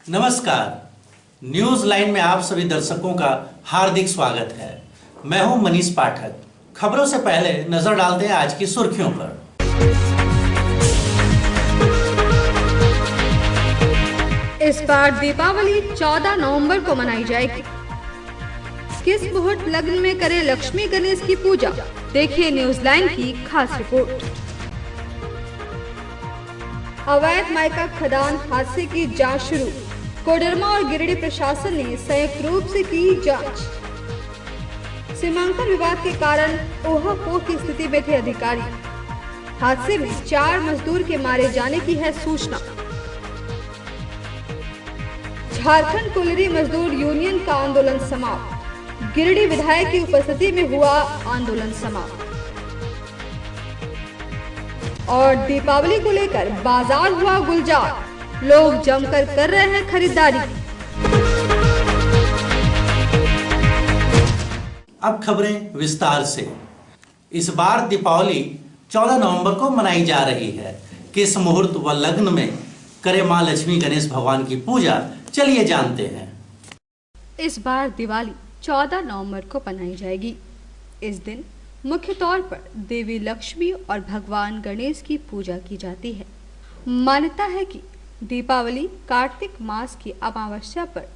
नमस्कार, news line में आप सभी दर्शकों का हार्दिक स्वागत है। मैं हूं मनीष पाठक। खबरों से पहले नजर डालते हैं आज की सुर्खियों पर। इस बार दीपावली 14 नवंबर को मनाई जाएगी। किस मुहूर्त लग्न में करें लक्ष्मी गणेश की पूजा, देखिए न्यूज लाइन की खास रिपोर्ट। अवैध माइका खदान हादसे की जांच शुरू। कोडरमा और गिरिडीह प्रशासन ने संयुक्त रूप से की जांच। सीमांकन विवाद के कारण ऊहापोह की स्थिति में थे अधिकारी। हादसे में 4 मजदूर के मारे जाने की है सूचना। झारखंड कोयलरी मजदूर यूनियन का आंदोलन समाप्त। गिरिडीह विधायक की उपस्थिति में हुआ आंदोलन समाप्त। और दीपावली को लेकर बाजार हुआ गुलजार, लोग जमकर कर रहे हैं खरीदारी। अब खबरें विस्तार से। इस बार दीपावली 14 नवंबर को मनाई जा रही है। किस मुहूर्त व लग्न में करे मां लक्ष्मी गणेश भगवान की पूजा, चलिए जानते हैं। इस बार दिवाली 14 नवंबर को मनाई जाएगी। इस दिन मुख्य तौर पर देवी लक्ष्मी और भगवान गणेश की पूजा की जाती है। मान्यता है कि दीपावली कार्तिक मास की अमावस्या पर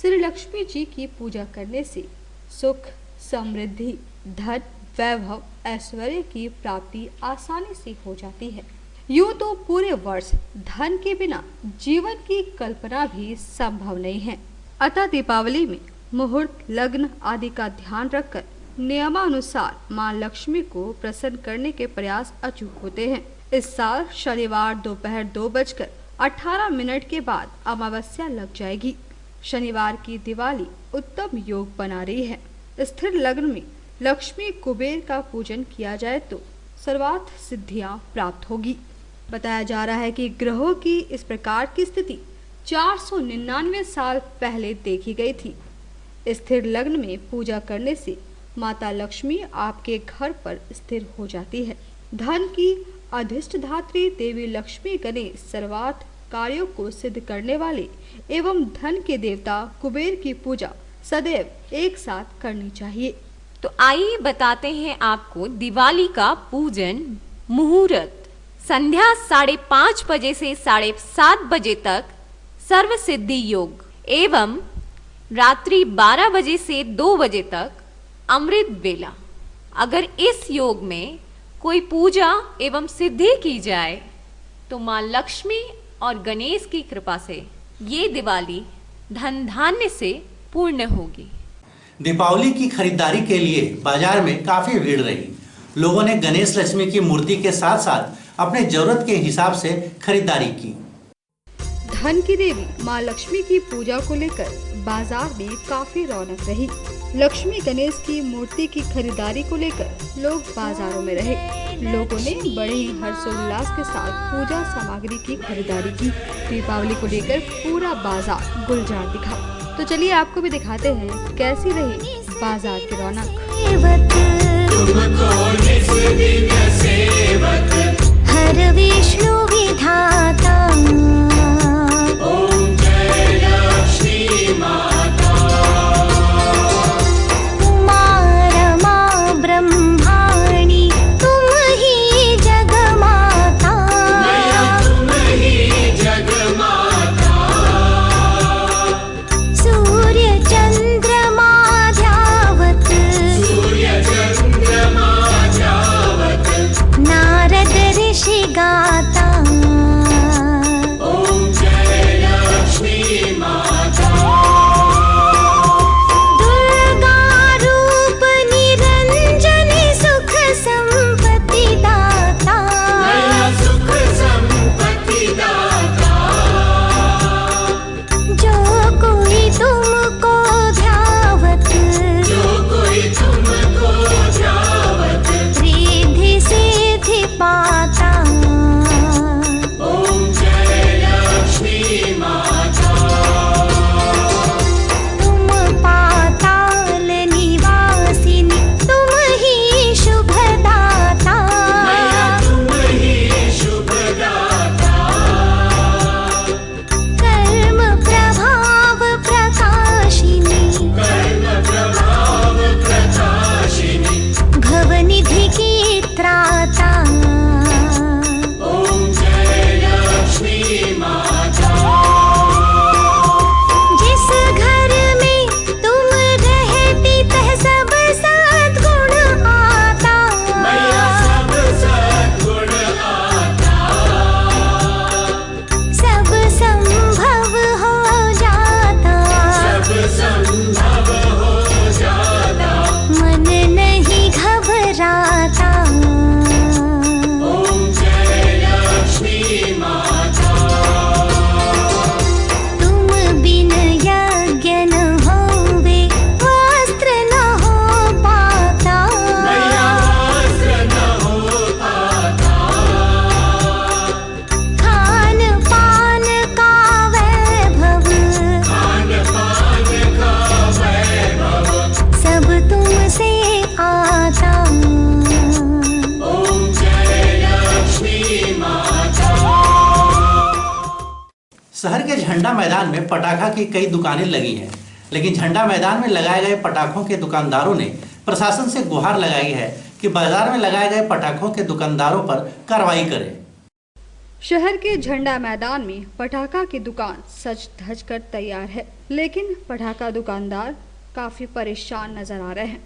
श्री लक्ष्मी जी की पूजा करने से सुख, समृद्धि, धन, वैभव, ऐश्वर्य की प्राप्ति आसानी से हो जाती है। यूं तो पूरे वर्ष धन के बिना जीवन की कल्पना भी संभव नहीं है। अतः दीपावली में मुहूर्त, लग्न आदि का ध्यान रखकर नियमानुसार मां लक्ष्मी को प्रसन्न करने के प्रयास अचूक होते हैं। इस साल शनिवार दोपहर 2:18 के बाद अमावस्या लग जाएगी। शनिवार की दिवाली उत्तम योग बना रही है। स्थिर लग्न में लक्ष्मी कुबेर का पूजन किया जाए तो सर्वार्थ सिद्धियां प्राप्त होगी। बताया जा रहा है कि ग्रहों की इस प्रकार की स्थिति 499 साल पहले देखी गई थी। स्थिर लग्न में पूजा करने से माता लक्ष्मी आपके घर पर स्थिर हो जाती है। धन की अधिष्ठात्री देवी लक्ष्मी गणेश सर्वार्थ कार्यों को सिद्ध करने वाले एवं धन के देवता कुबेर की पूजा सदैव एक साथ करनी चाहिए। तो आइए बताते हैं आपको दिवाली का पूजन मुहूर्त। संध्या 5:30 बजे से 7:30 बजे तक सर्व सिद्धि योग एवं रात्रि 12 बजे से 2 बजे तक अमृत बेला। अगर इस योग में कोई पूजा एवं सिद्धि की जाए तो मां लक्ष्मी और गणेश की कृपा से ये दिवाली धन धान्य से पूर्ण होगी। दीपावली की खरीदारी के लिए बाजार में काफी भीड़ रही। लोगों ने गणेश लक्ष्मी की मूर्ति के साथ साथ अपने जरूरत के हिसाब से खरीदारी की। धन की देवी मां लक्ष्मी की पूजा को लेकर बाजार में काफी रौनक रही। लक्ष्मी गणेश की मूर्ति की खरीदारी को लेकर लोग बाजारों में रहे। लोगों ने बड़े ही हर्षोल्लास के साथ पूजा सामग्री की खरीदारी की। दीपावली को लेकर पूरा बाजार गुलजार दिखा। तो चलिए आपको भी दिखाते हैं कैसी रही बाजार की रौनक। हर विष्णु विधाता गाता। झंडा मैदान में पटाखा की कई दुकानें लगी हैं, लेकिन झंडा मैदान में लगाए गए पटाखों के दुकानदारों ने प्रशासन से गुहार लगाई है कि बाजार में लगाए गए पटाखों के दुकानदारों पर कार्रवाई करें। शहर के झंडा मैदान में पटाखा की दुकान सज धज कर तैयार है, लेकिन पटाखा दुकानदार काफी परेशान नजर आ रहे हैं।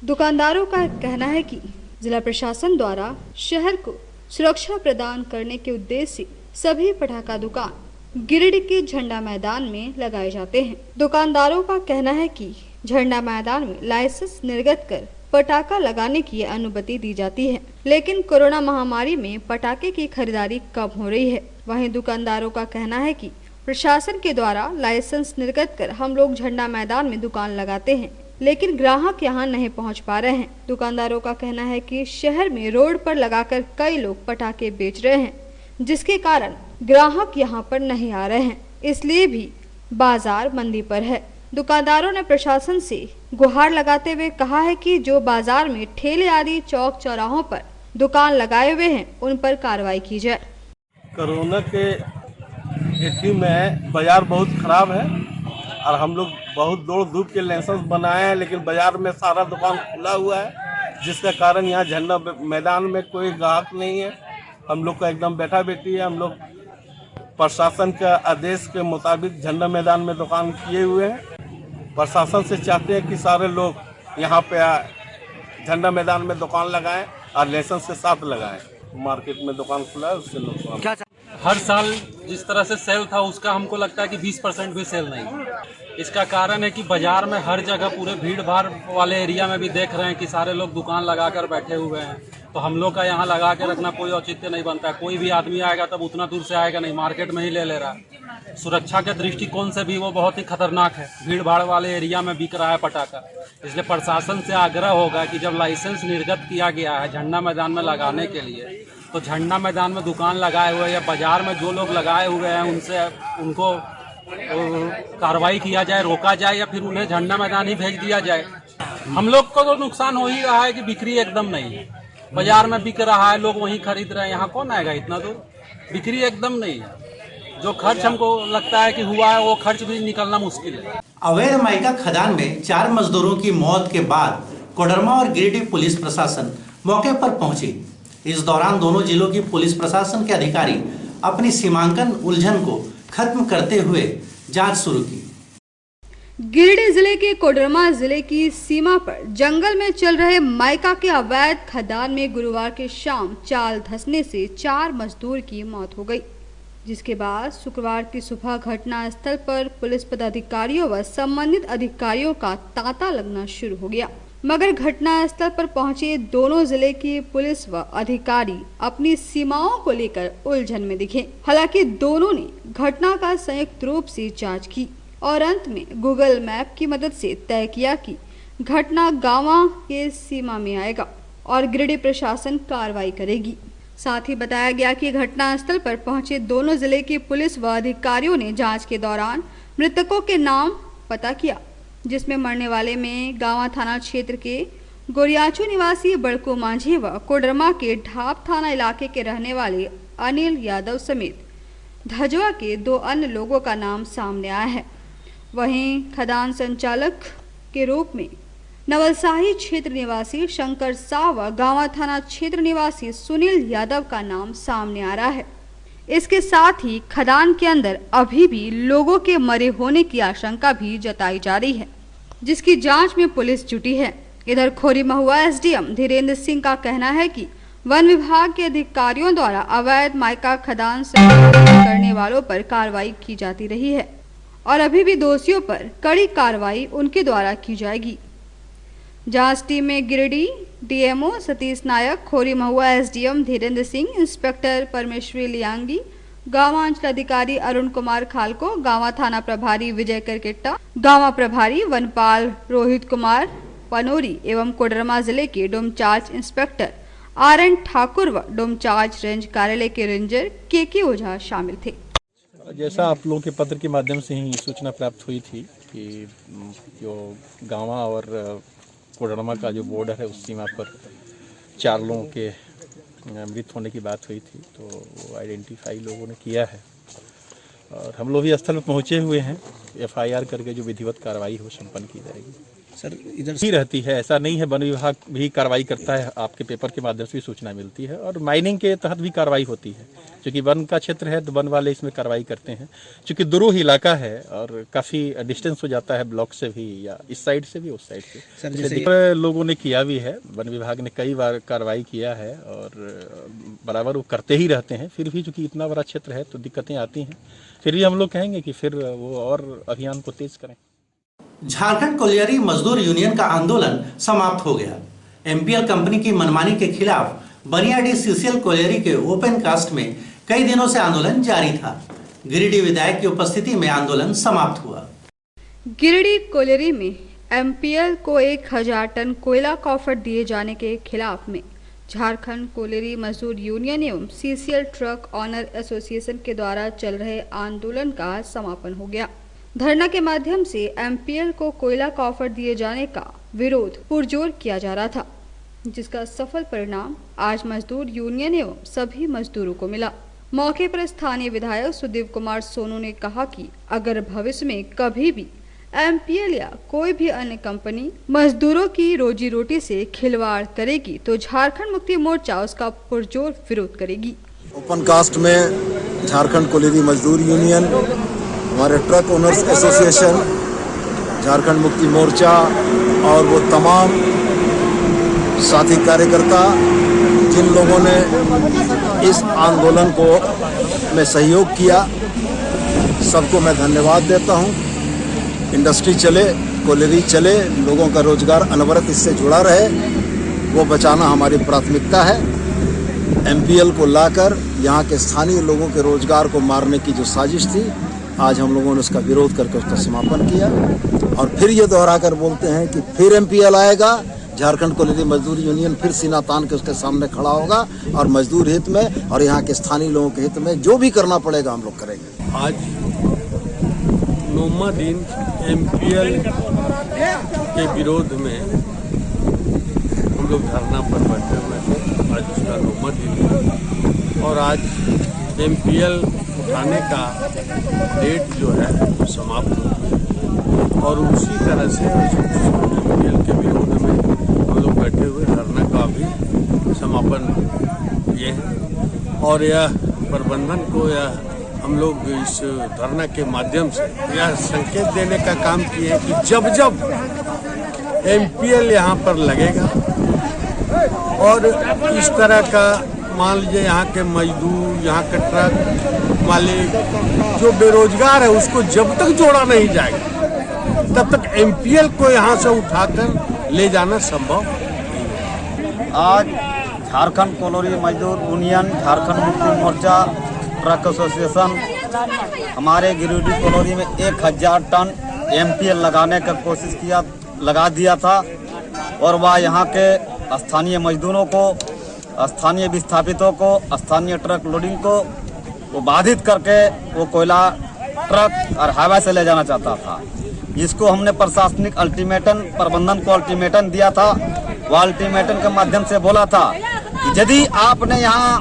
दुकानदारों का कहना है कि जिला प्रशासन द्वारा शहर को सुरक्षा प्रदान करने के उद्देश्य से सभी पटाखा दुकान गिरिडीह के झंडा मैदान में लगाए जाते हैं। दुकानदारों का कहना है कि झंडा मैदान में लाइसेंस निर्गत कर पटाखा लगाने की अनुमति दी जाती है, लेकिन कोरोना महामारी में पटाखे की खरीदारी कम हो रही है। वहीं दुकानदारों का कहना है कि प्रशासन के द्वारा लाइसेंस निर्गत कर हम लोग झंडा मैदान में दुकान लगाते हैं, लेकिन ग्राहक यहां नहीं पहुंच पा रहे हैं। दुकानदारों का कहना है कि शहर में रोड पर लगाकर कई लोग पटाखे बेच रहे हैं, जिसके कारण ग्राहक यहां पर नहीं आ रहे हैं, इसलिए भी बाजार मंदी पर है। दुकानदारों ने प्रशासन से गुहार लगाते हुए कहा है कि जो बाजार में ठेले आदि चौक चौराहों पर दुकान लगाए हुए हैं उन पर कार्रवाई की जाए। कोरोना के स्थिति में बाजार बहुत खराब है और हम लोग बहुत दौड़ धूप के लाइसेंस बनाए हैं, लेकिन बाजार में सारा दुकान खुला हुआ है, जिसके कारण यहाँ झंडा मैदान में कोई ग्राहक नहीं है। हम लोग का एकदम बैठा बैठी है। हम लोग प्रशासन के आदेश के मुताबिक झंडा मैदान में दुकान किए हुए हैं। प्रशासन से चाहते हैं कि सारे लोग यहाँ पे झंडा मैदान में दुकान लगाएं और लाइसेंस के साथ लगाएं। मार्केट में दुकान खुला है, उससे लोग हर साल जिस तरह से सेल था उसका हमको लगता है कि 20% भी सेल नहीं। इसका कारण है कि बाजार में हर जगह पूरे भीड़ भाड़ वाले एरिया में भी देख रहे हैं कि सारे लोग दुकान लगाकर बैठे हुए हैं, तो हम लोग का यहाँ लगा के रखना कोई औचित्य नहीं बनता है। कोई भी आदमी आएगा तब उतना दूर से आएगा नहीं, मार्केट में ही ले रहा है। सुरक्षा के दृष्टिकोण से भी वो बहुत ही खतरनाक है। भीड़ भाड़ वाले एरिया में बिक रहा है पटाखा, इसलिए प्रशासन से आग्रह होगा कि जब लाइसेंस निर्गत किया गया है झंडा मैदान में लगाने के लिए, तो झंडा मैदान में दुकान लगाए हुए या बाजार में जो लोग लगाए हुए हैं उनसे उनको कार्रवाई किया जाए, रोका जाए, या फिर उन्हें झंडा मैदान ही भेज दिया जाए। हम लोग को तो नुकसान हो ही रहा है कि बिक्री एकदम नहीं है। बाजार में बिक रहा है, लोग वहीं खरीद रहे हैं, यहाँ कौन आएगा इतना दूर? बिक्री एकदम नहीं है। जो खर्च हमको लगता है कि हुआ है वो खर्च भी निकलना मुश्किल है। अवैध माइका खदान में 4 मजदूरों की मौत के बाद कोडरमा और गिरिडीह पुलिस प्रशासन मौके पर पहुंची। इस दौरान दोनों जिलों की पुलिस प्रशासन के अधिकारी अपनी सीमांकन उलझन को खत्म करते हुए जांच शुरू की। गिरिडीह जिले के कोडरमा जिले की सीमा पर जंगल में चल रहे माइका के अवैध खदान में गुरुवार की शाम चाल धंसने से 4 मजदूर की मौत हो गई, जिसके बाद शुक्रवार की सुबह घटना स्थल पर पुलिस पदाधिकारियों व संबंधित अधिकारियों का तांता लगना शुरू हो गया। मगर घटना स्थल पर पहुंचे दोनों जिले की पुलिस व अधिकारी अपनी सीमाओं को लेकर उलझन में दिखे। हालांकि दोनों ने घटना का संयुक्त रूप से जांच की और अंत में गूगल मैप की मदद से तय किया कि घटना गांवा के सीमा में आएगा और गिरिडीह प्रशासन कार्रवाई करेगी। साथ ही बताया गया कि घटना स्थल पर पहुंचे दोनों जिले की पुलिस व अधिकारियों ने जांच के दौरान मृतकों के नाम पता किया, जिसमें मरने वाले में गांवा थाना क्षेत्र के गोरियाचू निवासी बड़कू मांझी व कोडरमा के ढाब थाना इलाके के रहने वाले अनिल यादव समेत धजवा के 2 अन्य लोगों का नाम सामने आया है। वहीं खदान संचालक के रूप में नवलसाही क्षेत्र निवासी शंकर साव व गांवा थाना क्षेत्र निवासी सुनील यादव का नाम सामने आ रहा है। इसके साथ ही खदान के अंदर अभी भी लोगों के मरे होने की आशंका भी जताई जा रही है, जिसकी जांच में पुलिस जुटी है। इधर खोरी महुआ एसडीएम धीरेन्द्र सिंह का कहना है कि वन विभाग के अधिकारियों द्वारा अवैध माइका खदान से करने वालों पर कार्रवाई की जाती रही है और अभी भी दोषियों पर कड़ी कार्रवाई उनके द्वारा की जाएगी। जांच टीम में गिरिडीह डीएमओ सतीश नायक, खोरी महुआ एसडीएम धीरेन्द्र सिंह, इंस्पेक्टर परमेश्वरी लियांगी, गांवा अंचलाधिकारी अरुण कुमार खालको, गांवा थाना प्रभारी विजय करकेट्टा, गांवा प्रभारी वनपाल रोहित कुमार पनोरी एवं कोडरमा जिले के डोमचार्ज इंस्पेक्टर आरएन ठाकुर व डोमचार्ज रेंज कार्यालय के रेंजर के ओझा शामिल थे। जैसा आप लोगों के पत्र के माध्यम से ही सूचना प्राप्त हुई थी कि जो गांवा और कोडरमा का जो बॉर्डर है उस सीमा पर 4 लोगों के मृत होने की बात हुई थी, तो वो आइडेंटिफाई लोगों ने किया है और हम लोग भी स्थल पर पहुँचे हुए हैं। FIR करके जो विधिवत कार्रवाई हो संपन्न की जाएगी। सर इधर ही रहती है, ऐसा नहीं है। वन विभाग भी कार्रवाई करता है, आपके पेपर के माध्यम से भी सूचना मिलती है और माइनिंग के तहत भी कार्रवाई होती है। क्योंकि वन का क्षेत्र है तो वन वाले इसमें कार्रवाई करते हैं। क्योंकि दुरूह इलाका है और काफ़ी डिस्टेंस हो जाता है ब्लॉक से भी, या इस साइड से भी उस साइड से। सर जैसे लोगों ने किया भी है, वन विभाग ने कई बार कार्रवाई किया है और बराबर वो करते ही रहते हैं। फिर भी चूँकि इतना बड़ा क्षेत्र है तो दिक्कतें आती हैं। फिर भी हम लोग कहेंगे कि फिर वो और अभियान को तेज करें। झारखंड कोलियरी मजदूर यूनियन का आंदोलन समाप्त हो गया। MPL कंपनी की मनमानी के खिलाफ बनियाडी CCL कोलियरी के ओपन कास्ट में कई दिनों से आंदोलन जारी था। गिरिडीह विधायक की उपस्थिति में आंदोलन समाप्त हुआ। गिरिडीह कोलियरी में MPL को 1000 टन कोयला का ऑफर दिए जाने के खिलाफ में झारखंड कोलियरी मजदूर यूनियन एवं CCL ट्रक ऑनर एसोसिएशन के द्वारा चल रहे आंदोलन का समापन हो गया। धरना के माध्यम से MPL को कोयला का ऑफर दिए जाने का विरोध पुरजोर किया जा रहा था, जिसका सफल परिणाम आज मजदूर यूनियन एवं सभी मजदूरों को मिला। मौके पर स्थानीय विधायक सुदेव कुमार सोनू ने कहा कि अगर भविष्य में कभी भी MPL या कोई भी अन्य कंपनी मजदूरों की रोजी रोटी से खिलवाड़ करेगी तो झारखंड मुक्ति मोर्चा उसका पुरजोर विरोध करेगी। ओपन कास्ट में झारखंड कोलियरी मजदूर यूनियन, हमारे truck owners association, Jharkhand Mukti Morcha और वो तमाम साथी कार्यकर्ता जिन लोगों ने इस आंदोलन को में सहयोग किया, सबको मैं धन्यवाद देता हूं। इंडस्ट्री चले, कोलियरी चले, लोगों का रोजगार अनवरत इससे जुड़ा रहे, वो बचाना हमारी प्राथमिकता है। MPL को लाकर यहाँ के स्थानीय लोगों के रोजगार को मारने की जो साजिश थी, आज हम लोगों ने उसका विरोध करके उसका समापन किया। और फिर ये दोहरा कर बोलते हैं कि फिर MPL आएगा, झारखंड कोलियरी मजदूर यूनियन फिर सीना तान के उसके सामने खड़ा होगा और मजदूर हित में और यहाँ के स्थानीय लोगों के हित में जो भी करना पड़ेगा हम लोग करेंगे। आज 9वां दिन MPL के विरोध में हम लोग धरना पर बैठे हुए थे। आज उसका 9वां दिन है और आज MPL उठाने का डेट जो है वो समाप्त हो गया और उसी तरह से MPL के विरोध में हम लोग बैठे हुए धरना का भी समापन किए हैं। और यह प्रबंधन को यह हम लोग इस धरना के माध्यम से यह संकेत देने का काम किए कि जब जब MPL यहाँ पर लगेगा और इस तरह का मान लीजिए यहाँ के मजदूर, यहाँ के ट्रक मालिक जो बेरोजगार है उसको जब तक जोड़ा नहीं जाएगा तब तक MPL को यहाँ से उठाकर ले जाना संभव नहीं। आज झारखंड कोलियरी मजदूर union, Jharkhand Mukti Morcha, truck association हमारे गिरिडीह कोलियरी में 1000 टन MPL लगाने का कोशिश किया, लगा दिया था और वह यहाँ के स्थानीय मजदूरों को, स्थानीय विस्थापितों को, स्थानीय ट्रक लोडिंग को वो बाधित करके वो कोयला ट्रक और हाईवे से ले जाना चाहता था। जिसको हमने प्रशासनिक अल्टीमेटम, प्रबंधन को अल्टीमेटम दिया था। वह अल्टीमेटम के माध्यम से बोला था कि यदि आपने यहाँ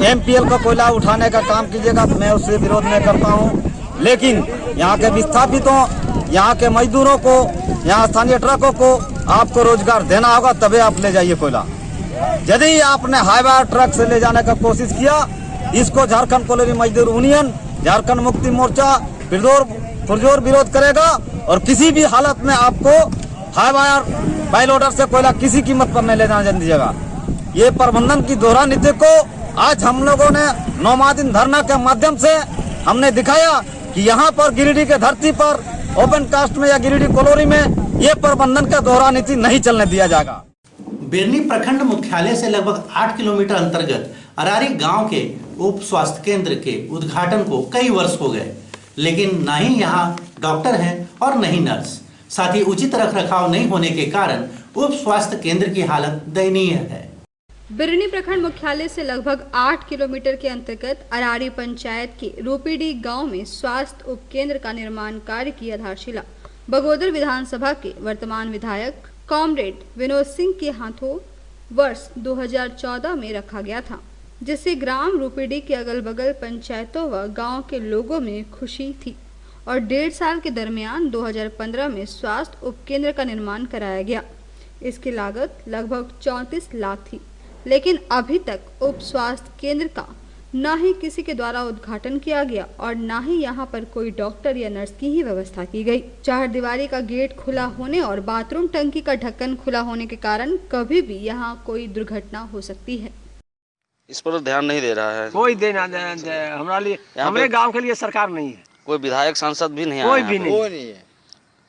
MPL का कोयला उठाने का काम कीजिएगा तो मैं उससे विरोध नहीं करता हूँ, लेकिन यहाँ के विस्थापितों, यहाँ के मजदूरों को, यहाँ स्थानीय ट्रकों को आपको रोजगार देना होगा, तभी आप ले जाइए कोयला। यदि आपने हाईवे ट्रक से ले जाने का कोशिश किया, इसको झारखंड कोलियरी मजदूर यूनियन, झारखंड मुक्ति मोर्चा पुरजोर विरोध करेगा और किसी भी हालत में आपको हाईवे बाई लोडर से कोयला किसी कीमत पर नहीं ले जाने दीजिएगा। ये प्रबंधन की दोहरा नीति को आज हम लोगों ने 9वां दिन धरना के माध्यम से हमने दिखाया कि यहाँ पर गिरिडीह के धरती पर ओपन कास्ट में या गिरिडीह कोलियरी में ये प्रबंधन का दोहरा नीति नहीं चलने दिया जाएगा। बिरनी प्रखंड मुख्यालय से लगभग 8 किलोमीटर अंतर्गत अरारी गांव के उप स्वास्थ्य केंद्र के उद्घाटन को कई वर्ष हो गए, लेकिन न ही यहाँ डॉक्टर हैं और न ही नर्स। साथ ही उचित रखरखाव नहीं होने के कारण उप स्वास्थ्य केंद्र की हालत दयनीय है। बिरनी प्रखंड मुख्यालय से लगभग 8 किलोमीटर के अंतर्गत अरारी पंचायत के रूपीडी गांव में स्वास्थ्य उपकेंद्र का निर्माण कार्य की आधारशिला बगोदर विधानसभा के वर्तमान विधायक कॉमरेड विनोद सिंह के हाथों वर्ष 2014 में रखा गया था। जिससे ग्राम रूपेडी के अगल बगल पंचायतों व गांव के लोगों में खुशी थी और 1.5 साल के दरमियान 2015 में स्वास्थ्य उपकेंद्र का निर्माण कराया गया। इसकी लागत लगभग 34 लाख थी, लेकिन अभी तक उप स्वास्थ्य केंद्र का न ही किसी के द्वारा उद्घाटन किया गया और न ही यहाँ पर कोई डॉक्टर या नर्स की ही व्यवस्था की गई। चारदीवारी का गेट खुला होने और बाथरूम टंकी का ढक्कन खुला होने के कारण कभी भी यहाँ कोई दुर्घटना हो सकती है। इस पर ध्यान नहीं दे रहा है कोई हमारे लिए, हमारे गांव के लिए सरकार नहीं है। कोई विधायक सांसद भी नहीं कोई आया भी नहीं है।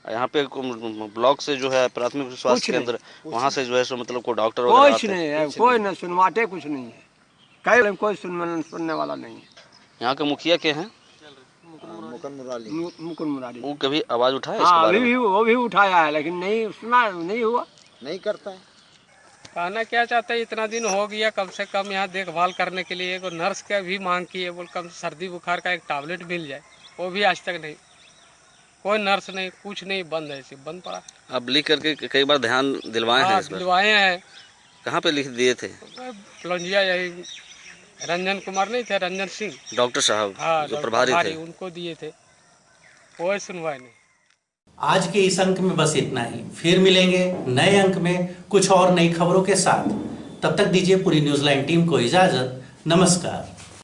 यहाँ पे ब्लॉक से जो है प्राथमिक स्वास्थ्य केंद्र, वहाँ से जो है सो मतलब कोई डॉक्टर कुछ नहीं है, कोई न सुनवाटे कुछ नहीं है, कहीं कोई सुनने वाला नहीं है। यहाँ के मुखिया के हैं मुकुंद मुरारी, वो कभी आवाज उठाया? वो भी उठाया है, लेकिन नहीं सुना, नहीं हुआ, नहीं करता है। कहना क्या चाहते हैं, इतना दिन हो गया, कम से कम यहाँ देखभाल करने के लिए एक नर्स का भी मांग की है, बोल कम सर्दी बुखार का एक टैबलेट मिल जाए, वो भी आज तक नहीं, कोई नर्स नहीं, कुछ नहीं, बंद है, सिर्फ बंद पड़ा। अब लिख करके कई बार ध्यान दिलवाए हैं इस पर? दिलवाए हैं। कहाँ पे लिख दिए थे? पलंजिया, यही रंजन कुमार नहीं थे, रंजन सिंह डॉक्टर साहब, हाँ, जो प्रभारी थे, उनको दिए थे, कोई सुनवाई नहीं। आज के इस अंक में बस इतना ही। फिर मिलेंगे नए अंक में कुछ और नई खबरों के साथ। तब तक दीजिए पूरी न्यूज़ लाइन टीम को इजाजत। नमस्कार।